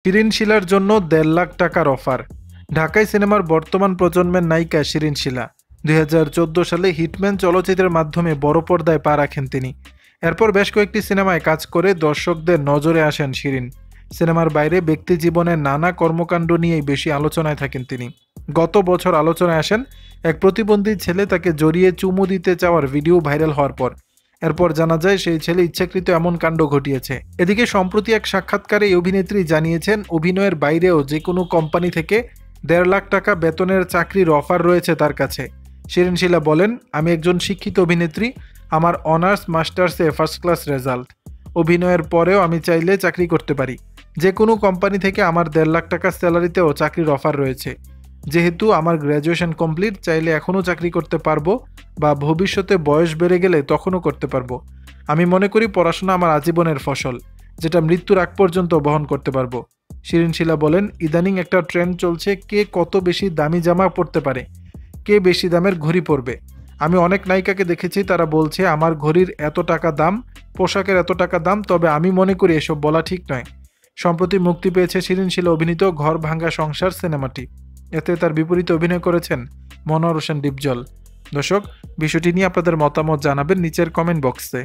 শিরিন শিলার জন্য ১.৫ লাখ টাকার অফার। ঢাকাই সিনেমার বর্তমান প্রজন্মের নায়িকা শিরিন শিলা ২০১৪ সালে হিটম্যান চলচ্চিত্রের মাধ্যমে বড় পর্দায় পা রাখেন তিনি। এরপর বেশ কয়েকটি সিনেমায় কাজ করে দর্শকদের নজরে আসেন শিরিন। সিনেমার বাইরে ব্যক্তি জীবনের নানা কর্মকাণ্ড নিয়েই বেশি আলোচনায় থাকেন তিনি। গত বছর আলোচনায় আসেন এক প্রতিবন্ধী ছেলে তাকে জড়িয়ে চুমু দিতে চাওয়ার ভিডিও ভাইরাল হওয়ার পর। এরপর জানা যায় সেই ছেলে ইচ্ছাকৃত এমন কাণ্ড ঘটিয়েছে। এদিকে সম্প্রতি এক সাক্ষাৎকারে এই অভিনেত্রী জানিয়েছেন অভিনয়ের বাইরেও যে কোনো কোম্পানি থেকে ১.৫ লাখ টাকা বেতনের চাকরির অফার রয়েছে তার কাছে। শিরিন শিলা বলেন, আমি একজন শিক্ষিত অভিনেত্রী, আমার অনার্স মাস্টার্সে ফার্স্ট ক্লাস রেজাল্ট। অভিনয়ের পরেও আমি চাইলে চাকরি করতে পারি। যে কোনো কোম্পানি থেকে আমার ১.৫ লাখ টাকা স্যালারিতেও চাকরির অফার রয়েছে। যেহেতু আমার গ্র্যাজুয়েশন কমপ্লিট, চাইলে এখনও চাকরি করতে পারবো বা ভবিষ্যতে বয়স বেড়ে গেলে তখনও করতে পারবো। আমি মনে করি পড়াশোনা আমার আজীবনের ফসল, যেটা মৃত্যুর আগ পর্যন্ত বহন করতে পারবো। শিরিন শিলা বলেন, ইদানিং একটা ট্রেন্ড চলছে কে কত বেশি দামি জামা পরতে পারে, কে বেশি দামের ঘড়ি পরবে। আমি অনেক নায়িকাকে দেখেছি তারা বলছে আমার ঘড়ির এত টাকা দাম, পোশাকের এত টাকা দাম, তবে আমি মনে করি এসব বলা ঠিক নয়। সম্প্রতি মুক্তি পেয়েছে শিরিন শিলা অভিনীত ঘর ভাঙ্গা সংসার সিনেমাটি। এতে তার বিপরীতে অভিনয় করেছেন মনোয়ার হোসেন ডিপজল। দর্শক, বিষয়টি নিয়ে আপনাদের মতামত জানাবেন নিচের কমেন্ট বক্সে।